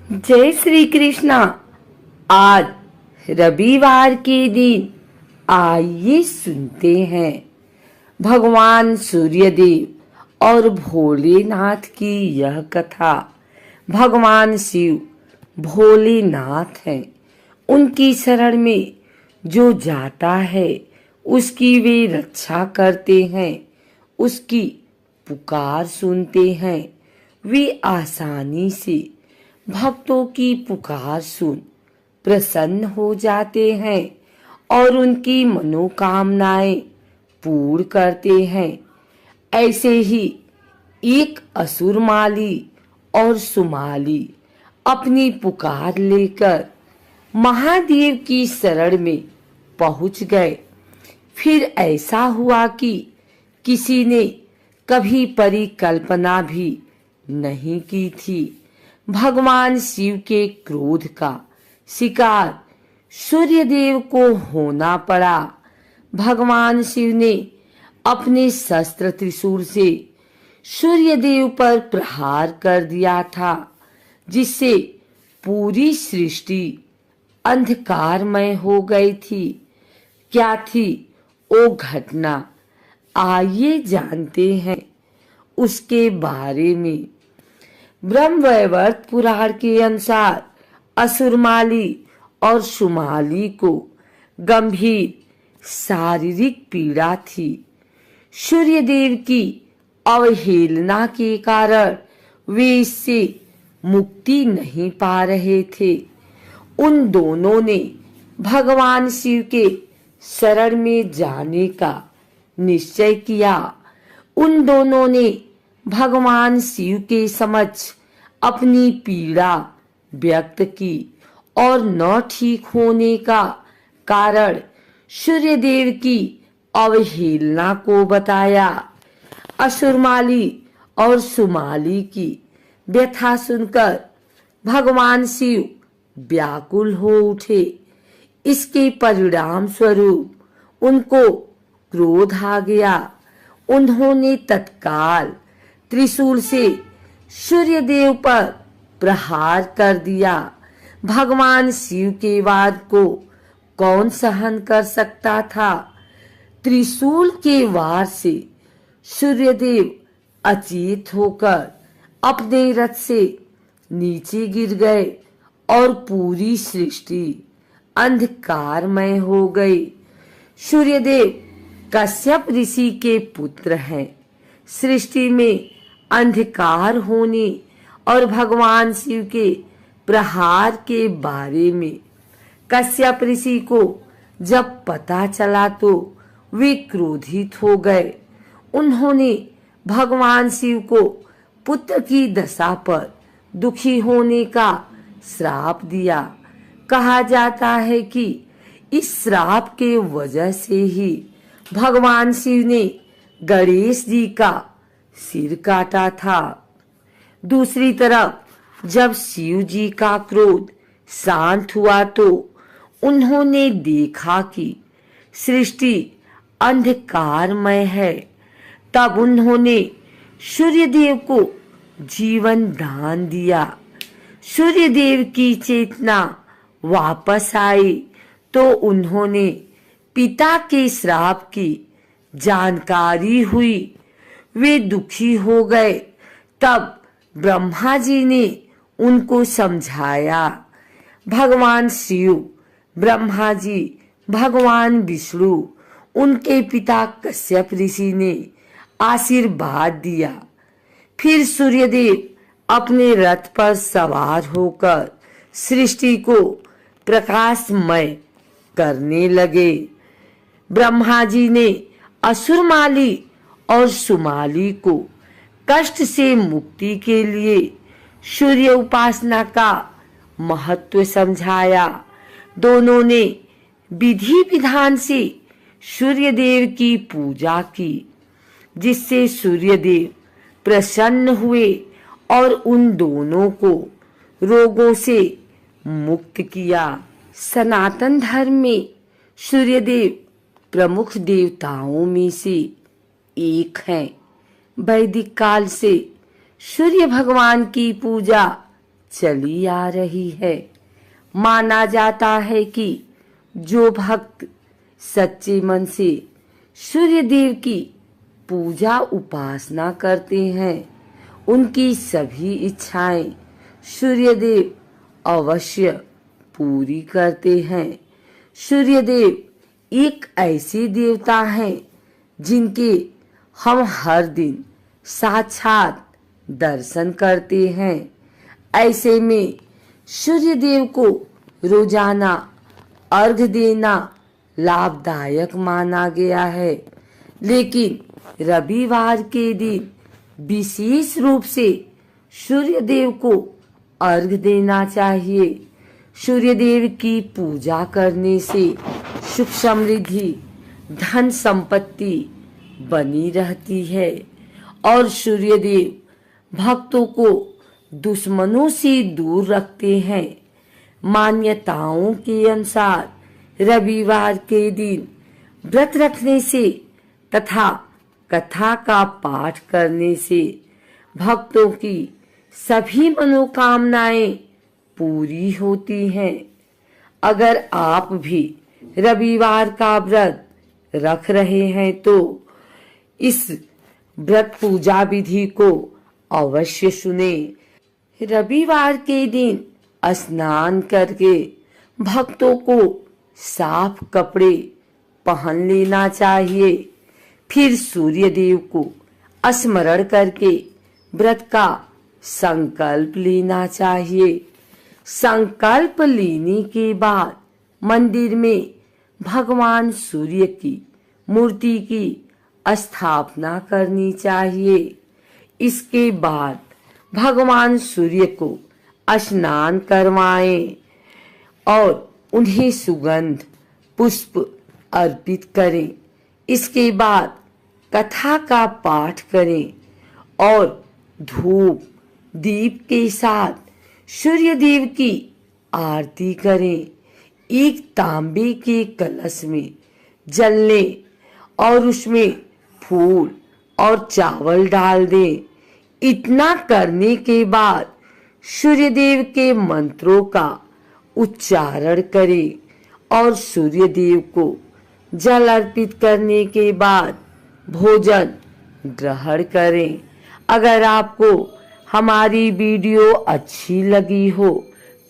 जय श्री कृष्णा। आज रविवार के दिन आइए सुनते हैं भगवान सूर्यदेव और भोलेनाथ की यह कथा। भगवान शिव भोलेनाथ हैं। उनकी शरण में जो जाता है उसकी वे रक्षा करते हैं, उसकी पुकार सुनते हैं। वे आसानी से भक्तों की पुकार सुन प्रसन्न हो जाते हैं और उनकी मनोकामनाएं पूर्ण करते हैं। ऐसे ही एक असुरमाली और सुमाली अपनी पुकार लेकर महादेव की शरण में पहुंच गए। फिर ऐसा हुआ कि किसी ने कभी परिकल्पना भी नहीं की थी। भगवान शिव के क्रोध का शिकार सूर्यदेव को होना पड़ा। भगवान शिव ने अपने शस्त्र त्रिशूल से सूर्यदेव पर प्रहार कर दिया था, जिससे पूरी सृष्टि अंधकारमय हो गई थी। क्या थी वो घटना, आइए जानते हैं उसके बारे में। ब्रह्मवैवर्त पुराण के अनुसार असुरमाली और सुमाली को गंभीर शारीरिक पीड़ा थी। सूर्यदेव की अवहेलना के कारण वे इससे मुक्ति नहीं पा रहे थे। उन दोनों ने भगवान शिव के शरण में जाने का निश्चय किया। उन दोनों ने भगवान शिव के समक्ष अपनी पीड़ा व्यक्त की और न ठीक होने का कारण सूर्यदेव की अवहेलना को बताया। असुरमाली और सुमाली की व्यथा सुनकर भगवान शिव व्याकुल हो उठे। इसके परिणाम स्वरूप उनको क्रोध आ गया। उन्होंने तत्काल त्रिशूल से सूर्यदेव पर प्रहार कर दिया। भगवान शिव के वार को कौन सहन कर सकता था। त्रिशूल के वार से सूर्यदेव अचेत होकर अपने रथ से नीचे गिर गए और पूरी सृष्टि अंधकारमय हो गई। सूर्यदेव कश्यप ऋषि के पुत्र हैं। सृष्टि में अंधकार होने और भगवान शिव के प्रहार के बारे में कश्यप ऋषि को जब पता चला तो वे क्रोधित हो गए। उन्होंने भगवान शिव को पुत्र की दशा पर दुखी होने का श्राप दिया। कहा जाता है कि इस श्राप के वजह से ही भगवान शिव ने गणेश जी का सिर काटा था। दूसरी तरफ जब शिव जी का क्रोध शांत हुआ तो उन्होंने देखा कि सृष्टि अंधकारमय है। तब उन्होंने सूर्यदेव को जीवन दान दिया। सूर्यदेव की चेतना वापस आई तो उन्होंने पिता के श्राप की जानकारी हुई। वे दुखी हो गए। तब ब्रह्मा जी ने उनको समझाया। भगवान शिव, ब्रह्मा जी, भगवान विष्णु, उनके पिता कश्यप ऋषि ने आशीर्वाद दिया। फिर सूर्यदेव अपने रथ पर सवार होकर सृष्टि को प्रकाशमय करने लगे। ब्रह्मा जी ने असुरमाली और सुमाली को कष्ट से मुक्ति के लिए सूर्य उपासना का महत्व समझाया। दोनों ने विधि विधान से सूर्यदेव की पूजा की, जिससे सूर्यदेव प्रसन्न हुए और उन दोनों को रोगों से मुक्त किया। सनातन धर्म में सूर्यदेव प्रमुख देवताओं में से एक हैं। वैदिक काल से सूर्य भगवान की पूजा चली आ रही है। माना जाता है कि जो भक्त सच्चे मन से सूर्य देव की पूजा उपासना करते हैं, उनकी सभी इच्छाएं सूर्य देव अवश्य पूरी करते हैं। सूर्य देव एक ऐसे देवता हैं जिनके हम हर दिन साक्षात दर्शन करते हैं। ऐसे में सूर्य देव को रोजाना अर्घ देना लाभदायक माना गया है, लेकिन रविवार के दिन विशेष रूप से सूर्य देव को अर्घ देना चाहिए। सूर्य देव की पूजा करने से सुख समृद्धि धन संपत्ति बनी रहती है और सूर्य देव भक्तों को दुश्मनों से दूर रखते हैं। मान्यताओं के अनुसार रविवार के दिन व्रत रखने से तथा कथा का पाठ करने से भक्तों की सभी मनोकामनाएं पूरी होती हैं। अगर आप भी रविवार का व्रत रख रहे हैं तो इस व्रत पूजा विधि को अवश्य सुने। रविवार के दिन स्नान करके भक्तों को साफ कपड़े पहन लेना चाहिए। फिर सूर्य देव को स्मरण करके व्रत का संकल्प लेना चाहिए। संकल्प लेने के बाद मंदिर में भगवान सूर्य की मूर्ति की स्थापना करनी चाहिए। इसके बाद भगवान सूर्य को स्नान करवाएं और उन्हें सुगंध पुष्प अर्पित करें। इसके बाद कथा का पाठ करें और धूप दीप के साथ सूर्य देव की आरती करें। एक तांबे के कलश में जल लें और उसमें फूल और चावल डाल दें। इतना करने के बाद सूर्य देव के मंत्रों का उच्चारण करें और सूर्य देव को जल अर्पित करने के बाद भोजन ग्रहण करें। अगर आपको हमारी वीडियो अच्छी लगी हो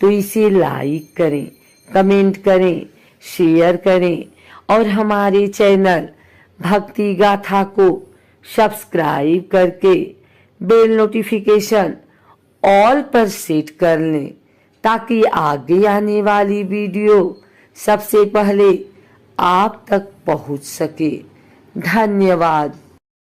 तो इसे लाइक करें, कमेंट करें, शेयर करें और हमारे चैनल भक्ति गाथा को सब्सक्राइब करके बेल नोटिफिकेशन ऑल पर सेट कर लें ताकि आगे आने वाली वीडियो सबसे पहले आप तक पहुंच सके। धन्यवाद।